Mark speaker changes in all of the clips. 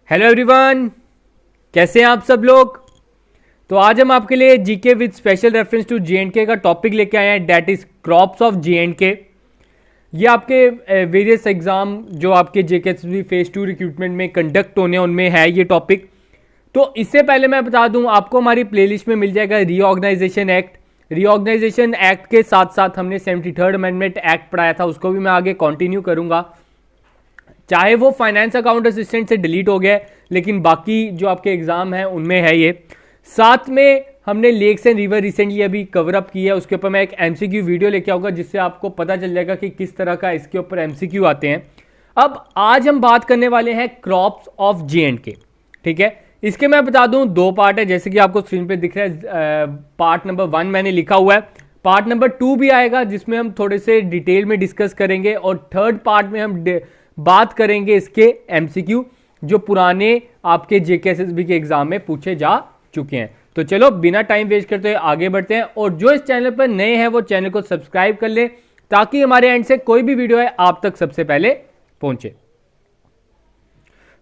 Speaker 1: Hello everyone, कैसे हैं आप सब लोग। तो आज हम आपके लिए GK with special reference to J and K का टॉपिक लेके आए हैं, that is crops of J and K. ये आपके वेरियस एग्जाम जो आपके जेकेएसएसबी फेज 2 रिक्रूटमेंट में कंडक्ट होने उनमें है ये टॉपिक। तो इससे पहले मैं बता दूं आपको, हमारी प्लेलिस्ट में मिल जाएगा रीऑर्गेनाइजेशन एक्ट। रीऑर्गेनाइजेशन एक्ट के साथ साथ हमने 73rd अमेंडमेंट एक्ट पढ़ाया था, उसको भी मैं आगे कंटिन्यू करूंगा। चाहे वो फाइनेंस अकाउंट असिस्टेंट से डिलीट हो गया, लेकिन बाकी जो आपके एग्जाम है उनमें है ये। साथ में हमने लेक्स एंड रिवर रिसेंटली अभी कवर अप की है, उसके ऊपर मैं एक एमसीक्यू वीडियो लेके आऊंगा जिससे आपको पता चल जाएगा कि किस तरह का इसके ऊपर एमसीक्यू आते हैं। अब आज हम बात करने वाले हैं क्रॉप्स ऑफ जेएंडके, ठीक है। इसके मैं बता दूं दो पार्ट है, जैसे कि आपको स्क्रीन पे दिख रहा है। पार्ट नंबर 1 मैंने लिखा हुआ है, पार्ट नंबर 2 भी आएगा जिसमें हम थोड़े से डिटेल में डिस्कस करेंगे, और थर्ड पार्ट में हम बात करेंगे इसके एमसीक्यू जो पुराने आपके जेकेएसएसबी के एग्जाम में पूछे जा चुके हैं। तो चलो बिना टाइम वेस्ट करते हुए आगे बढ़ते हैं, और जो इस चैनल पर नए हैं वो चैनल को सब्सक्राइब कर ले ताकि हमारे एंड से कोई भी वीडियो है आप तक सबसे पहले पहुंचे।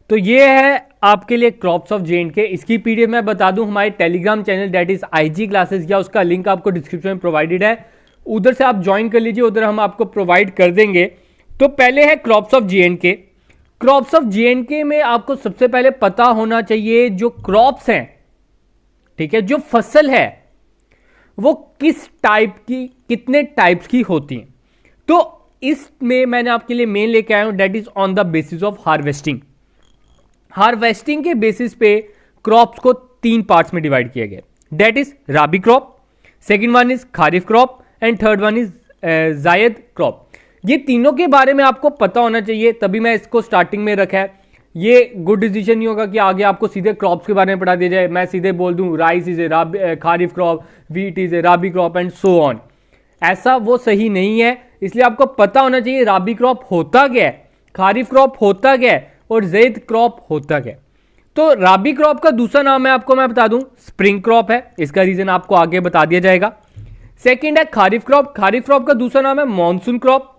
Speaker 1: तो ये है आपके लिए क्रॉप्स ऑफ जेएंडके। इसकी पीडीएफ मैं बता दूं हमारे Telegram channel that is IG classes, या उसका लिंक आपको डिस्क्रिप्शन में प्रोवाइडेड है, उधर से आप ज्वाइन कर लीजिए, उधर हम आपको प्रोवाइड कर देंगे। तो पहले है crops of J&K. Crops of J&K में आपको सबसे पहले पता होना चाहिए जो क्रॉप्स हैं, ठीक है, जो फसल है वो किस टाइप की, कितने टाइप्स की होती हैं। तो इसमें मैंने आपके लिए मेन लेके आया हूं, that is on the basis of harvesting. Harvesting के बेसिस पे क्रॉप्स को 3 पार्ट्स में डिवाइड किया गया, that is rabi crop, second one is kharif crop, and third one is zaid crop. ये तीनों के बारे में आपको पता होना चाहिए, तभी मैं इसको स्टार्टिंग में रखा है। ये गुड डिसीजन नहीं होगा कि आगे आपको सीधे क्रॉप्स के बारे में पढ़ा दिया जाए, मैं सीधे बोल दूं rice is a kharif crop, wheat is a rabi crop and so on. ऐसा वो सही नहीं है, इसलिए आपको पता होना चाहिए राबी क्रॉप होता क्या है, खारिफ क्रॉप होता क्या है, और ज़ैद क्रॉप होता क्या है। तो राबी क्रॉप का दूसरा नाम है आपको मैं बता दूं स्प्रिंग क्रॉप है, इसका रीजन आपको आगे बता दिया जाएगा। सेकेंड है खारिफ क्रॉप, खारिफ क्रॉप का दूसरा नाम है मॉनसून क्रॉप,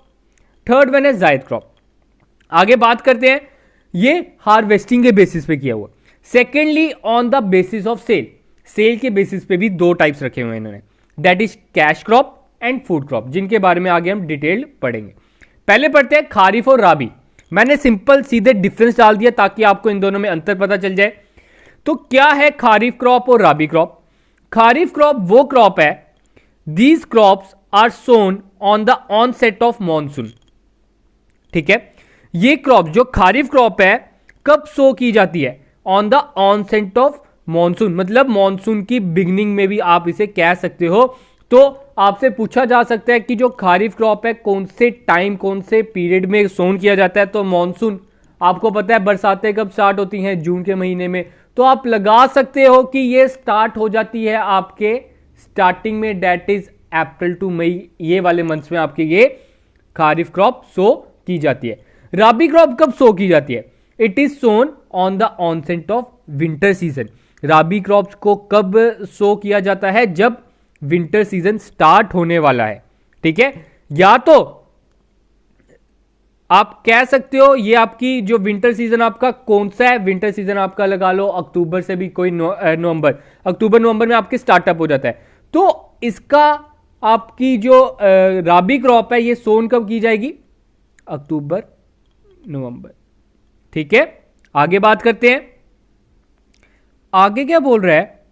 Speaker 1: थर्ड वन है जायद क्रॉप। आगे बात करते हैं, ये हार्वेस्टिंग के बेसिस पे किया हुआ। Secondly on the basis of sale, sale के बेसिस पे भी 2 टाइप्स रखे हुए हैं इन्होंने, that is cash crop and food crop, जिनके बारे में आगे हम डिटेल पढ़ेंगे। पहले पढ़ते हैं खारिफ और राबी। मैंने सिंपल सीधे डिफरेंस डाल दिया ताकि आपको इन दोनों में अंतर पता चल जाए। तो क्या है खारिफ क्रॉप और राबी क्रॉप। खारिफ क्रॉप वो क्रॉप है, these crops are sown on the onset of monsoon, ठीक है। ये क्रॉप जो खारिफ क्रॉप है कब सो की जाती है, on the onset of monsoon, मतलब मॉनसून की बिगनिंग में भी आप इसे कह सकते हो। तो आपसे पूछा जा सकता है कि जो खारिफ क्रॉप है कौन से टाइम, कौन से पीरियड में सोन किया जाता है। तो मॉनसून आपको पता है बरसातें कब स्टार्ट होती हैं, जून के महीने में, तो आप लगा सकते हो कि ये स्टार्ट हो जाती है आपके स्टार्टिंग में, दैट इज अप्रैल टू मई, ये वाले मंथ्स में आपके ये खारिफ क्रॉप सो की जाती है। राबी क्रॉप कब सो की जाती है, it is sown on the onset of winter season. Rabi crops को कब सो किया जाता है, जब विंटर सीजन स्टार्ट होने वाला है, ठीक है। या तो आप कह सकते हो ये आपकी जो विंटर सीजन आपका कौन सा है, विंटर सीजन आपका लगा लो अक्टूबर से भी कोई नवंबर, अक्टूबर नवंबर में आपके स्टार्टअप हो जाता है। तो इसका आपकी जो राबी क्रॉप है ये सोन कब की जाएगी, अक्टूबर नवंबर, ठीक है। आगे बात करते हैं, आगे क्या बोल रहा है,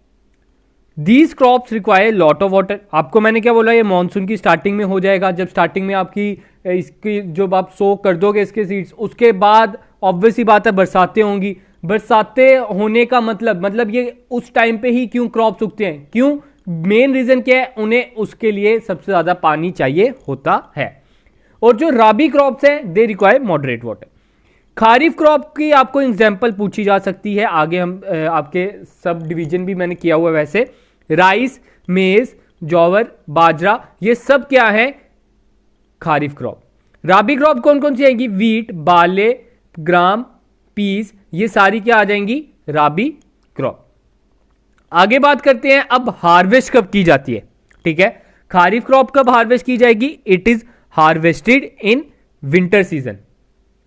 Speaker 1: these crops require lot of water. आपको मैंने क्या बोला, ये मॉनसून की स्टार्टिंग में हो जाएगा, जब स्टार्टिंग में आपकी इसकी जो आप सो कर दोगे इसके सीड्स, उसके बाद ऑब्वियस ही बात है बरसातें होंगी। बरसातें होने का मतलब ये उस टाइम पे ही क्यों क्रॉप्स उगते हैं, क्यों, मेन रीजन क्या है, उन्हें उसके लिए सबसे ज्यादा पानी चाहिए होता है। और जो राबी क्रॉप्स हैं they require moderate water. Kharif crop की आपको एग्जांपल पूछी जा सकती है, आगे हम आपके सब डिवीजन भी मैंने किया हुआ है वैसे, राइस, मेज, जौवर, बाजरा, ये सब क्या है खारिफ क्रॉप। राबी क्रॉप कौन कौन सी आएंगी, वीट, बाले, ग्राम, पीस, ये सारी क्या आ जाएंगी, राबी क्रॉप। आगे बात करते हैं अब हार्वेस्ट कब की जाती है, ठीक है। खारिफ क्रॉप कब हार्वेस्ट की जाएगी, it is harvested in winter season,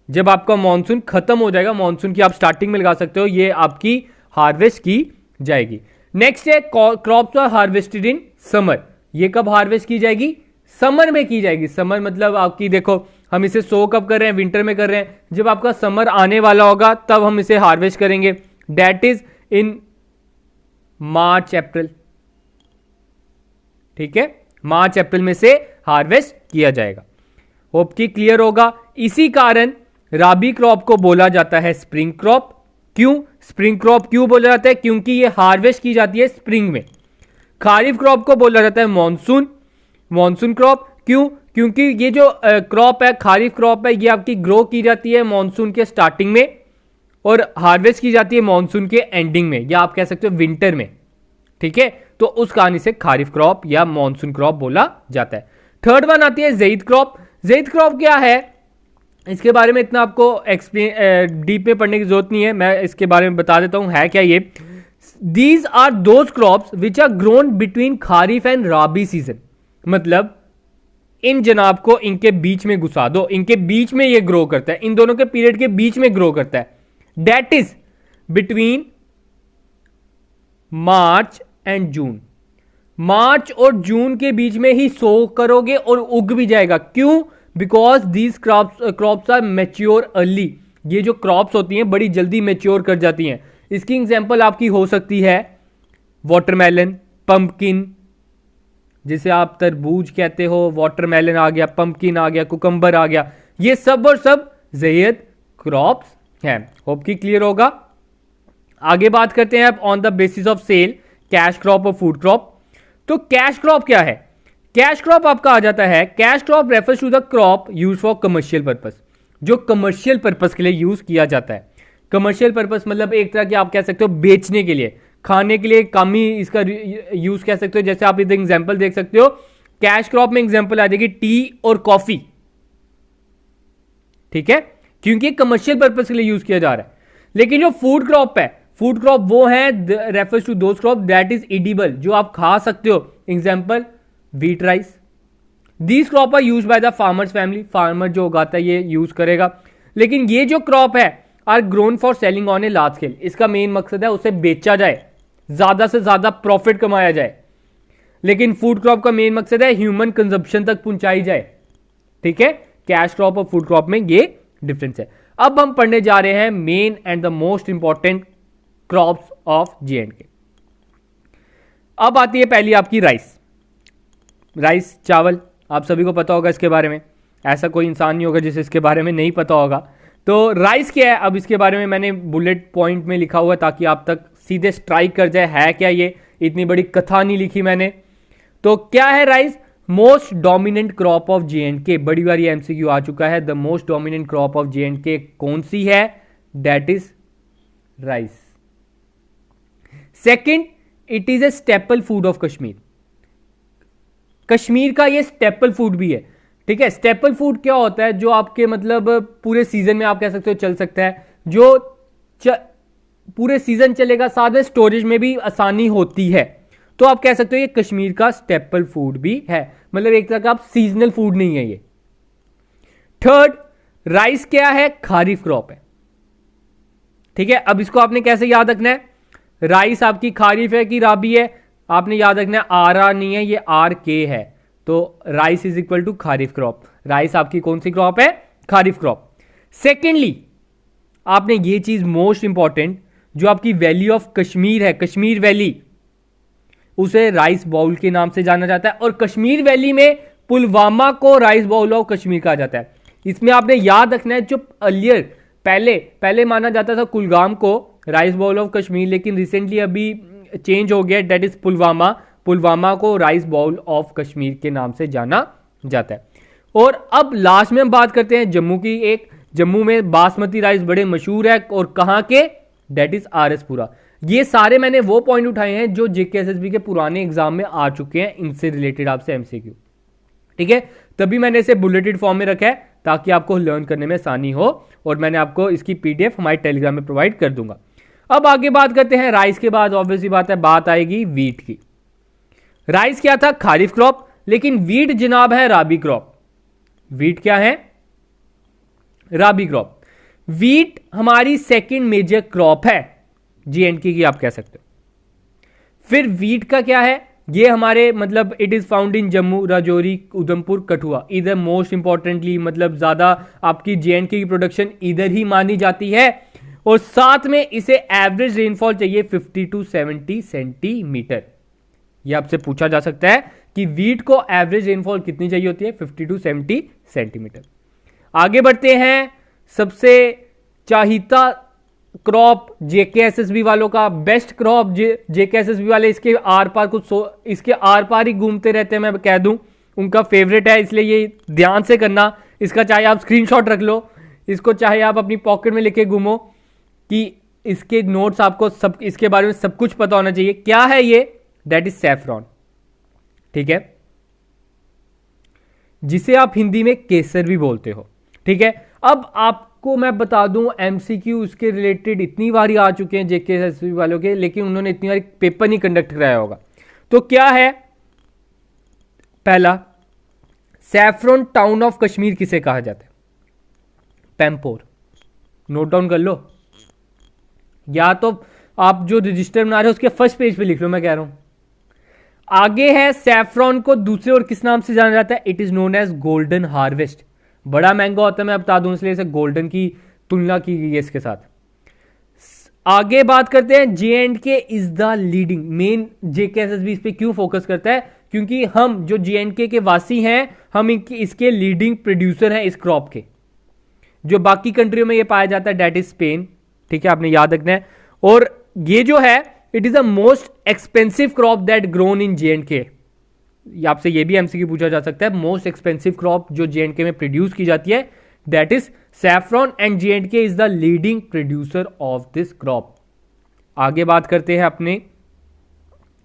Speaker 1: जब आपका मॉनसून खत्म हो जाएगा, मॉनसून की आप स्टार्टिंग में लगा सकते हो, ये आपकी हार्वेस्ट की जाएगी। नेक्स्ट है crops are harvested in summer. ये कब हार्वेस्ट की जाएगी? समर में की जाएगी। समर मतलब आपकी देखो, हम इसे सो कब कर रहे हैं? विंटर में कर रहे हैं। जब आपका समर आने वाला होगा तब हम इसे हार्वेस्ट करेंगे, दैट इज इन मार्च अप्रैल। ठीक है, मार्च अप्रैल में से हार्वेस्ट किया जाएगा। होप कि क्लियर होगा। इसी कारण राबी क्रॉप को बोला जाता है स्प्रिंग क्रॉप। क्यों स्प्रिंग क्रॉप क्यों बोला जाता है? क्योंकि ये हार्वेस्ट की जाती है स्प्रिंग में। खारिफ क्रॉप को बोला जाता है मॉनसून क्रॉप। क्यों? क्योंकि ये जो क्रॉप है, खारिफ क्रॉप है, ये आपकी ग्रो की जाती है मॉनसून के स्टार्टिंग में और हार्वेस्ट की जाती है मॉनसून के एंडिंग में, या आप कह सकते हो विंटर में। ठीक है, तो उस कहानी से खारिफ क्रॉप या मॉनसून क्रॉप बोला जाता है। थर्ड वन आती है ज़ैद क्रॉप। ज़ैद क्रॉप क्या है? इसके बारे में इतना आपको एक्सप्लेन डीप में पढ़ने की जरूरत नहीं है, मैं इसके बारे में बता देता हूं है क्या ये। These are those crops which are grown between kharif and rabi season. मतलब इन जनाब को इनके बीच में घुसा दो, इनके बीच में ये ग्रो करता है, इन दोनों के पीरियड के बीच में ग्रो करता है। That is between March and June. मार्च और जून के बीच में ही सो करोगे और उग भी जाएगा। क्यों? Because these crops are mature early. ये जो क्रॉप्स होती हैं बड़ी जल्दी मैच्योर कर जाती हैं। इसकी एग्जांपल आपकी हो सकती है वाटरमेलन, पंपकिन, जिसे आप तरबूज कहते हो, वाटरमेलन आ गया, पंपकिन आ गया, कुकम्बर आ गया, ये सब और सब ज़ैद क्रॉप्स हैं। होप कि क्लियर होगा। आगे बात करते हैं अब on the basis of sale, cash crop और फूड क्रॉप। तो कैश क्रॉप क्या है? कैश क्रॉप आपका आ जाता है, cash crop refers to the crop use for commercial purpose, जो कमर्शियल पर्पस के लिए यूज किया जाता है। कमर्शियल पर्पस मतलब एक तरह के आप कह सकते हो बेचने के लिए, खाने के लिए कम ही इसका यूज कह सकते हो। जैसे आप इधर एग्जांपल देख सकते हो, कैश क्रॉप में एग्जांपल आ जाएगी टी और कॉफी। ठीक है, क्योंकि कमर्शियल पर्पस के लिए यूज किया जा रहा है। लेकिन जो फूड क्रॉप है, फूड क्रॉप वो है refers to those crop that is edible, जो आप खा सकते हो। Example wheat rice. These crop are use by the farmers family, farmer जो उगाता है ये यूज करेगा। लेकिन ये जो क्रॉप है are grown for selling on a large scale, इसका मेन मकसद है उसे बेचा जाए, ज्यादा से ज्यादा प्रॉफिट कमाया जाए। लेकिन फूड क्रॉप का मेन मकसद है ह्यूमन कंजप्शन तक पहुंचाई जाए। ठीक है, कैश क्रॉप और फूड क्रॉप में ये डिफरेंस है। अब हम पढ़ने जा रहे हैं main and the most important crops of J&K। अब आती है पहली आपकी राइस। राइस चावल, आप सभी को पता होगा इसके बारे में, ऐसा कोई इंसान नहीं होगा जिसे इसके बारे में नहीं पता होगा। तो राइस क्या है, अब इसके बारे में मैंने बुलेट पॉइंट में लिखा हुआ है ताकि आप तक सीधे स्ट्राइक कर जाए है क्या ये, इतनी बड़ी कथा नहीं लिखी मैंने। तो क्या है rice? Most dominant crop of J&K। बड़ी बार ये MCQ आ चुका है। The most dominant crop of J&K कौन सी है? That is rice. Second, it is a staple food of Kashmir. Kashmir का ये स्टेपल फूड भी है। ठीक है, स्टेपल फूड क्या होता है? जो आपके मतलब पूरे सीजन में आप कह सकते हो चल सकता है, जो पूरे सीजन चलेगा, साथ में स्टोरेज में भी आसानी होती है। तो आप कह सकते हो ये कश्मीर का स्टेपल फूड भी है, मतलब एक तरह का आप सीजनल फूड नहीं है ये। थर्ड, राइस क्या है? खारिफ क्रॉप है। ठीक है, अब इसको आपने कैसे याद रखना है? राइस आपकी खारिफ है कि राबी है? आपने याद रखना है RR नहीं है, ये RK है। तो rice is equal to kharif crop. Rice आपकी कौन सी क्रॉप है? खारिफ क्रॉप। सेकेंडली, आपने ये चीज मोस्ट इंपॉर्टेंट, जो आपकी वैली ऑफ कश्मीर है, कश्मीर वैली, उसे राइस बाउल के नाम से जाना जाता है। और कश्मीर वैली में पुलवामा को राइस बाउल ऑफ कश्मीर कहा जाता है। इसमें आपने याद रखना है, जो अर्लियर पहले माना जाता था कुलगाम को राइस बाउल ऑफ कश्मीर, लेकिन रिसेंटली अभी चेंज हो गया, दैट इज पुलवामा को राइस बाउल ऑफ कश्मीर के नाम से जाना जाता है। और अब लास्ट में हम बात करते हैं जम्मू की। एक जम्मू में बासमती राइस बड़े मशहूर है, और कहां के? दैट इज RS पुरा। ये सारे मैंने वो पॉइंट उठाए हैं जो JK SSB के पुराने एग्जाम में आ चुके हैं, इनसे रिलेटेड आपसे MCQ। ठीक है, तभी मैंने इसे बुलेटेड फॉर्म में रखा है ताकि आपको लर्न करने में आसानी हो, और मैंने आपको इसकी PDF हमारे टेलीग्राम में प्रोवाइड कर दूंगा। अब आगे बात करते हैं राइस के बाद ऑब्वियसली बात है, बात आएगी वीट की। राइस क्या था? खारिफ क्रॉप। लेकिन वीट जनाब है राबी क्रॉप। वीट क्या है? राबी क्रॉप। वीट हमारी सेकंड मेजर क्रॉप है J&K की, आप कह सकते हो। फिर वीट का क्या है, ये हमारे मतलब it is found in Jammu, Rajouri, Udhampur, Kathua. इधर मोस्ट इंपॉर्टेंटली मतलब ज्यादा आपकी J&K की प्रोडक्शन इधर ही मानी जाती है। और साथ में इसे एवरेज रेनफॉल चाहिए 50 टू 70 सेंटीमीटर। ये आपसे पूछा जा सकता है कि वीट को एवरेज रेनफॉल कितनी चाहिए होती है, 50 टू 70 सेंटीमीटर। आगे बढ़ते हैं, सबसे चाहिता क्रॉप JKSSB वालों का, बेस्ट क्रॉप JKSSB वाले इसके आर पार इसके आर पार ही घूमते रहते हैं, मैं कह दूं उनका फेवरेट है, इसलिए ये ध्यान से करना। इसका चाहे आप स्क्रीनशॉट रख लो, इसको चाहे आप अपनी पॉकेट में लेके घूमो, कि इसके नोट्स आपको सब इसके बारे में सब कुछ पता होना चाहिए। क्या है ये, दैट इज सैफरॉन, ठीक है, जिसे आप हिंदी में केसर भी बोलते हो, ठीक है। अब आपको मैं बता दूं MCQ उसके रिलेटेड इतनी बारी आ चुके हैं JKSSB वालों के, लेकिन उन्होंने इतनी बारी पेपर नहीं कंडक्ट कराया होगा। तो क्या है, पहला, सैफरॉन टाउन ऑफ कश्मीर किसे कहा जाता है, पैम्पोर। नोट डाउन कर लो, या तो आप जो रजिस्टर बना रहे हो उसके फर्स्ट पेज पे लिख लो, मैं कह रहा हूं। आगे है, सैफरॉन को दूसरे और किस नाम से जाना जाता है, it is known as golden harvest. बड़ा महंगा होता है, मैं बता दूं, इसलिए इसे गोल्डन की तुलना की गई है इसके साथ। आगे बात करते हैं, J&K is the leading, main JKSSB इस पे क्यों फोकस करता है, क्योंकि हम जो J&K के वासी हैं, हम इसके लीडिंग प्रोड्यूसर हैं इस क्रॉप के। जो बाकी कंट्रियों में ये पाया जाता है दैट इज स्पेन, ठीक है, आपने याद रखना है। और ये जो है it is the most expensive crop that grown in J&K। आपसे ये भी MCQ पूछा जा सकता है, मोस्ट एक्सपेंसिव क्रॉप जो J&K में प्रोड्यूस की जाती है that is saffron, and J&K is the leading producer of this crop. आगे बात करते हैं अपने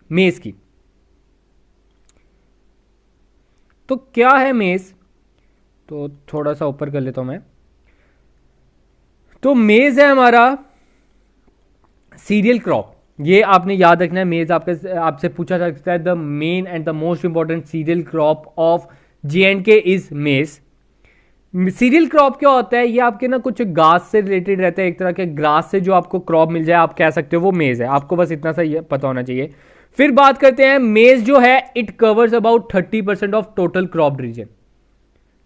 Speaker 1: मेज की। तो क्या है मेज, तो थोड़ा सा ऊपर कर लेता हूं मैं। तो मेज है हमारा सीरियल क्रॉप, ये आपने याद रखना है। मेज आपसे पूछा जा सकता है, the main and the most important cereal crop of J&K is मेज। सीरियल क्रॉप क्या होता है, ये आपके ना कुछ घास से रिलेटेड रहता है, एक तरह के ग्रास से जो आपको क्रॉप मिल जाए आप कह सकते हो वो मेज है। आपको बस इतना सा ये पता होना चाहिए। फिर बात करते हैं, मेज जो है it covers about 30% of total crop region.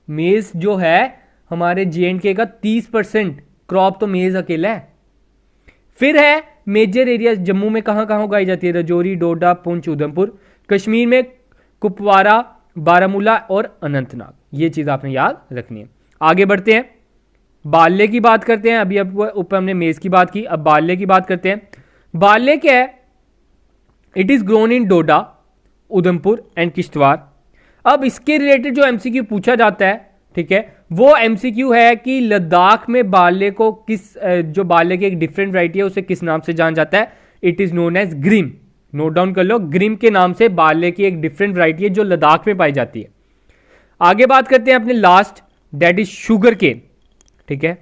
Speaker 1: Maize जो है हमारे J&K का 30% क्रॉप तो मेज अकेला है। फिर है मेजर एरिया, जम्मू में कहां कहां उगाई जाती है, राजौरी, डोडा, पुंछ, उधमपुर। कश्मीर में कुपवारा, बारामूला और अनंतनाग। ये चीज आपने याद रखनी है। आगे बढ़ते हैं, बाल्ले की बात करते हैं। अभी ऊपर हमने मेज की बात की, अब बाल्ले की बात करते हैं। बाल्ले क्या है, it is grown in Doda, Udhampur and Kishtwar. अब इसके रिलेटेड जो MCQ पूछा जाता है, ठीक है, वो MCQ है कि लद्दाख में बाल्ले को जो बाल्ले की एक डिफरेंट वैरायटी है उसे किस नाम से जाना जाता है, it is known as gram. Note down कर लो, ग्रिम के नाम से बाल्ले की एक डिफरेंट वैरायटी है जो लद्दाख में पाई जाती है। आगे बात करते हैं अपने last, that is sugar cane, ठीक है।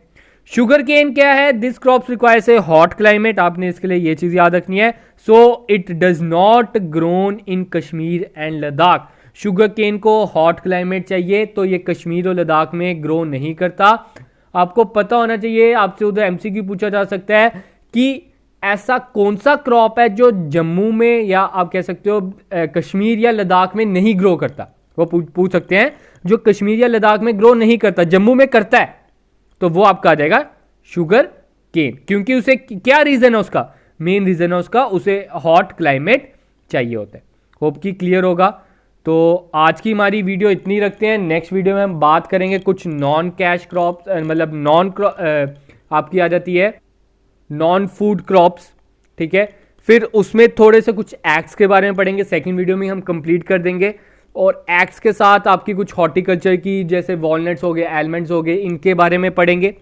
Speaker 1: शुगर केन क्या है, this crops requires a hot climate, आपने इसके लिए ये चीज याद रखनी है। So it does not grown in Kashmir and Ladakh. Sugar cane को हॉट क्लाइमेट चाहिए, तो ये कश्मीर और लद्दाख में ग्रो नहीं करता। आपको पता होना चाहिए, आपसे उधर MCQ पूछा जा सकता है कि ऐसा कौन सा क्रॉप है जो जम्मू में या आप कह सकते हो कश्मीर या लद्दाख में नहीं ग्रो करता। वो पूछ सकते हैं, जो कश्मीर या लद्दाख में ग्रो नहीं करता, जम्मू में करता है, तो वो आपका आ जाएगा शुगर केन। क्योंकि उसे क्या रीजन है, उसका मेन रीजन है उसका, उसे हॉट क्लाइमेट चाहिए होता है। होप कि क्लियर होगा। तो आज की हमारी वीडियो इतनी रखते हैं। नेक्स्ट वीडियो में हम बात करेंगे कुछ नॉन कैश क्रॉप्स, मतलब आपकी आ जाती है नॉन फूड क्रॉप्स, ठीक है। फिर उसमें थोड़े से कुछ एक्ट्स के बारे में पढ़ेंगे, सेकंड वीडियो में हम कंप्लीट कर देंगे। और एक्ट्स के साथ आपकी कुछ हॉर्टिकल्चर की, जैसे वॉलनट्स हो गए, एलमंड्स हो गए, इनके बारे में पढ़ेंगे।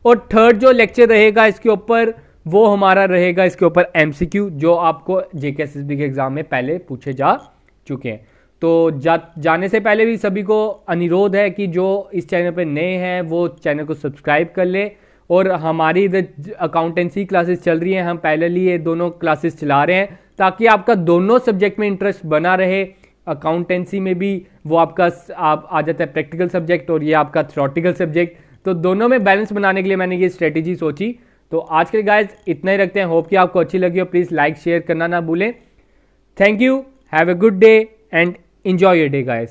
Speaker 1: और थर्ड जो लेक्चर रहेगा इसके ऊपर, वो हमारा रहेगा इसके ऊपर MCQ, जो आपको JKSSB के एग्जाम में पहले पूछे जा चुके हैं। तो जाने से पहले भी सभी को अनुरोध है कि जो इस चैनल पर नए हैं वो चैनल को सब्सक्राइब कर ले। और हमारी इधर अकाउंटेंसी क्लासेस चल रही हैं, हम पैरेलली ये दोनों क्लासेस चला रहे हैं ताकि आपका दोनों सब्जेक्ट में इंटरेस्ट बना रहे। अकाउंटेंसी में भी वो आपका आप आ जाता है प्रैक्टिकल सब्जेक्ट, और ये आपका थ्योरेटिकल सब्जेक्ट। तो दोनों में बैलेंस बनाने के लिए मैंने ये स्ट्रेटेजी सोची। तो आज के गाइज इतना ही रखते हैं। होप कि आपको अच्छी लगी हो। प्लीज लाइक शेयर करना ना भूलें। Thank you, have a good day and enjoy your day guys.